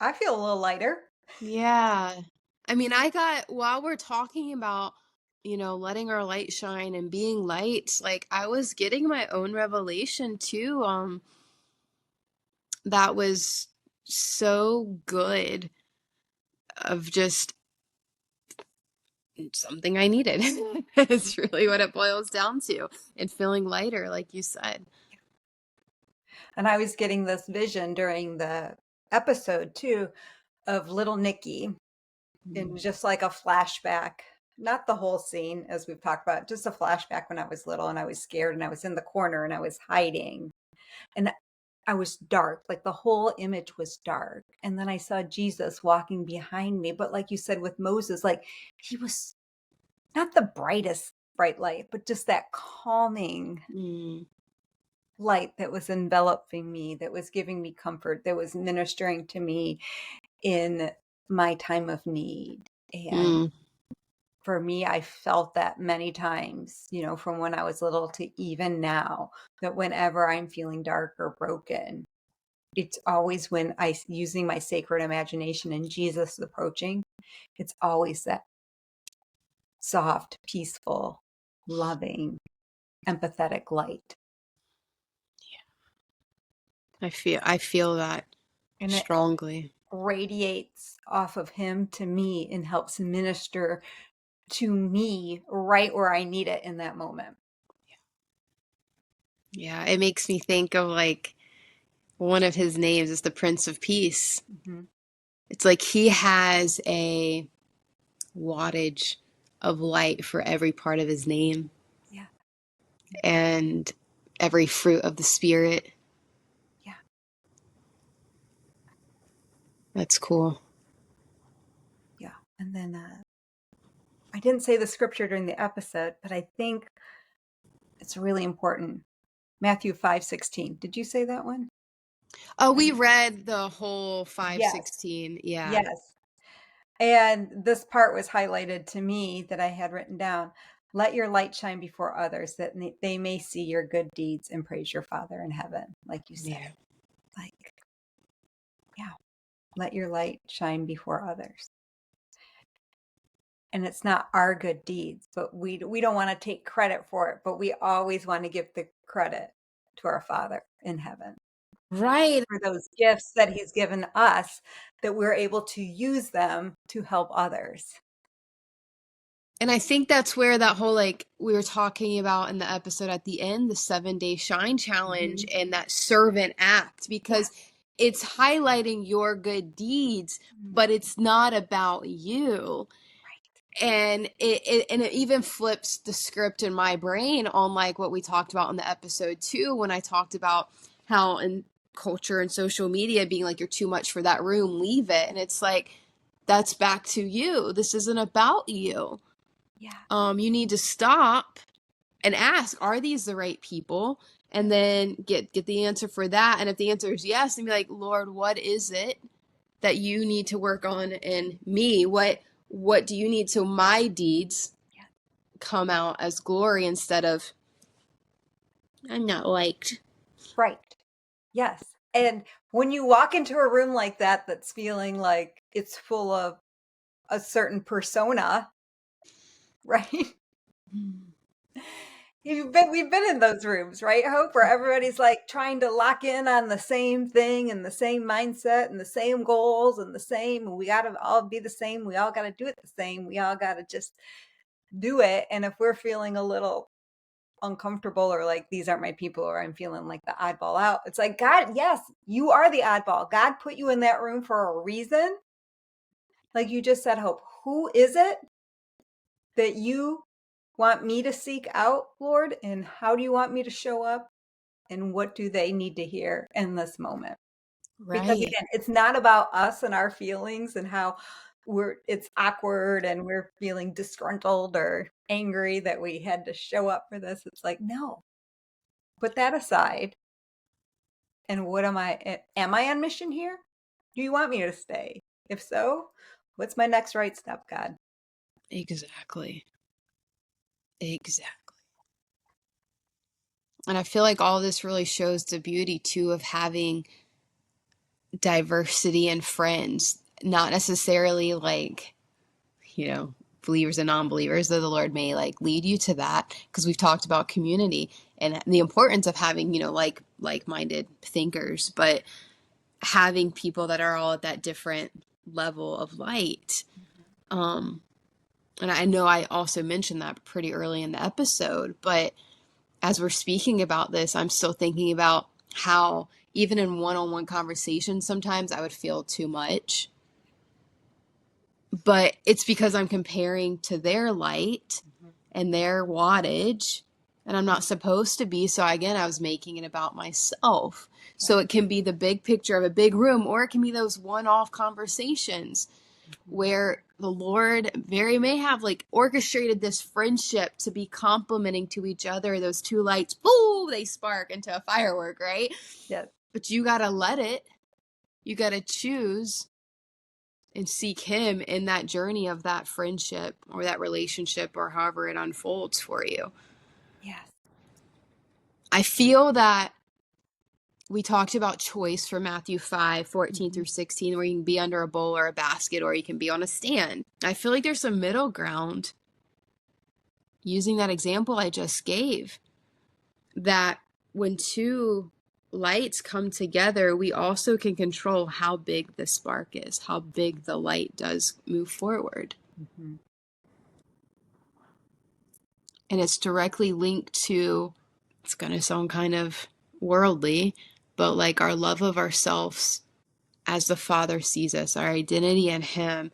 I feel a little lighter. Yeah. I mean, while we're talking about, letting our light shine and being light, like I was getting my own revelation too, that was so good of just something I needed. It's really what it boils down to, and feeling lighter, like you said. And I was getting this vision during the episode too of little Nikki in Mm. just like a flashback. Not the whole scene, as we've talked about, just a flashback when I was little and I was scared and I was in the corner and I was hiding. And I was dark, like the whole image was dark. And then I saw Jesus walking behind me. But like you said with Moses, like he was not the brightest bright light, but just that calming Mm. light that was enveloping me, that was giving me comfort, that was ministering to me in my time of need. And Mm. for me, I felt that many times, from when I was little to even now, that whenever I'm feeling dark or broken, it's always when using my sacred imagination and Jesus approaching, it's always that soft, peaceful, loving, empathetic light. I feel that And it strongly. radiates off of him to me and helps minister to me right where I need it in that moment. Yeah, it makes me think of like one of his names is the Prince of Peace. Mhm. It's like he has a wattage of light for every part of his name Yeah. and every fruit of the Spirit. Yeah. That's cool. Yeah. And then I didn't say the scripture during the episode, but I think it's really important. Matthew 5:16. Did you say that one? Oh, we read the whole Yes. 5:16. Yeah. Yes. And this part was highlighted to me that I had written down. Let your light shine before others that they may see your good deeds and praise your Father in heaven, like you said. Yeah. Like, yeah, let your light shine before others. And it's not our good deeds, but we don't want to take credit for it, but we always want to give the credit to our Father in heaven Right. for those gifts that he's given us, that we're able to use them to help others. And I think that's where that whole, like, we were talking about in the episode at the end, the 7-day shine challenge Mhm. and that servant act, Yeah. because it's highlighting your good deeds, Mm. but it's not about you. Right. And it even flips the script in my brain on like what we talked about in the episode too, when I talked about how in culture and social media being like, you're too much for that room, leave it. And it's like, that's back to you. This isn't about you. Yeah. You need to stop and ask, are these the right people? And then get the answer for that. And if the answer is yes, and be like, Lord, what is it that you need to work on in me? What do you need so my deeds Yeah. come out as glory instead of I'm not liked? Right. Yes. And when you walk into a room like that that's feeling like it's full of a certain persona, right? We've been in those rooms, right, Hope, where everybody's like trying to lock in on the same thing and the same mindset and the same goals and the same, and we gotta all be the same. We all gotta do it the same. We all gotta just do it. And if we're feeling a little uncomfortable or like these aren't my people or I'm feeling like the oddball out, it's like, God, yes, you are the oddball. God put you in that room for a reason. Like you just said, Hope, who is it that you want me to seek out, Lord? And how do you want me to show up? And what do they need to hear in this moment? Because Right. again, it's not about us and our feelings and how it's awkward and we're feeling disgruntled or angry that we had to show up for this. It's like, no, put that aside. And what am I on mission here? Do you want me to stay? If so, what's my next right step, God? Exactly. Exactly. And I feel like all this really shows the beauty too of having diversity in friends, not necessarily like, believers and non-believers, though the Lord may like lead you to that, because we've talked about community and the importance of having, like-minded thinkers, but having people that are all at that different level of light. And I know I also mentioned that pretty early in the episode, but as we're speaking about this, I'm still thinking about how even in one-on-one conversations, sometimes I would feel too much. But it's because I'm comparing to their light and their wattage, and I'm not supposed to be. So again, I was making it about myself. So it can be the big picture of a big room, or it can be those one-off conversations where the Lord very may have like orchestrated this friendship to be complementing to each other. Those two lights, boom, they spark into a firework, right? Yes. But you got to let it. You got to choose and seek Him in that journey of that friendship or that relationship or however it unfolds for you. Yes. I feel that we talked about choice for Matthew 5:14 through 16, where you can be under a bowl or a basket, or you can be on a stand. I feel like there's some middle ground using that example I just gave, that when two lights come together, we also can control how big the spark is, how big the light does move forward. And it's directly linked to, it's going to sound kind of worldly, but like our love of ourselves as the Father sees us, our identity in Him.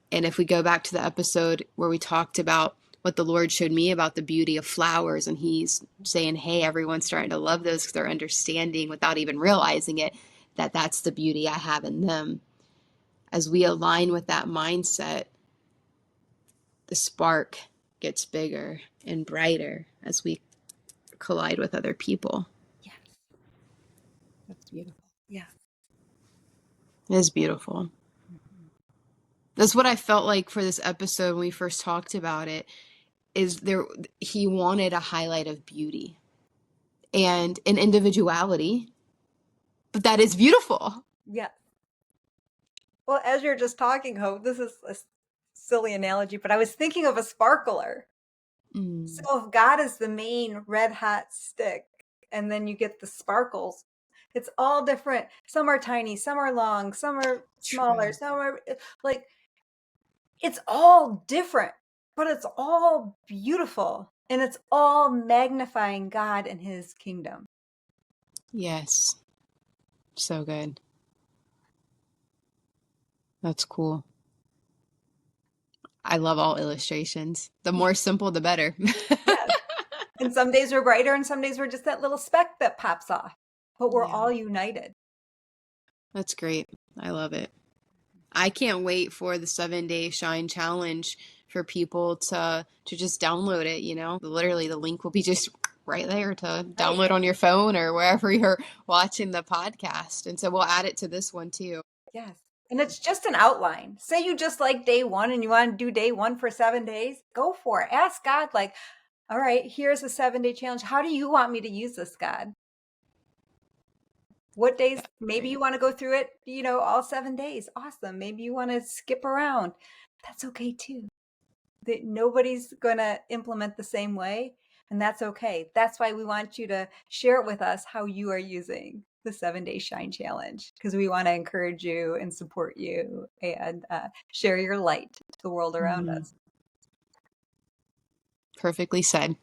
And if we go back to the episode where we talked about what the Lord showed me about the beauty of flowers, and He's saying, hey, everyone's starting to love those because they're understanding without even realizing it, that that's the beauty I have in them. As we align with that mindset, the spark gets bigger and brighter as we collide with other people. Yes. That's beautiful. Yeah. It is beautiful. That's what I felt like for this episode when we first talked about it, is he wanted a highlight of beauty and an individuality, but that is beautiful. Yeah. Well, as you're just talking, Hope, this is a silly analogy, but I was thinking of a sparkler. So if God is the main red hot stick, and then you get the sparkles, it's all different. Some are tiny, some are long, some are smaller, some are like, it's all different, but it's all beautiful, and it's all magnifying God and His kingdom. Yes. So good. That's cool. I love all illustrations. The more simple, the better. Yes. And some days we're brighter, and some days we're just that little speck that pops off, but we're all united. That's great. I love it. I can't wait for the 7-day Shine Challenge for people to just download it, Literally, the link will be just right there to download on your phone or wherever you're watching the podcast. And so we'll add it to this one too. Yes. And it's just an outline. Say you just like day one and you want to do day one for 7 days, go for it. Ask God, like, all right, here's a 7-day challenge. How do you want me to use this, God? What days? Maybe you want to go through it, all 7 days. Awesome. Maybe you want to skip around. That's okay too. That nobody's going to implement the same way, and that's okay. That's why we want you to share it with us how you are using the 7-day Shine Challenge, because we want to encourage you and support you and share your light to the world around us. Perfectly said.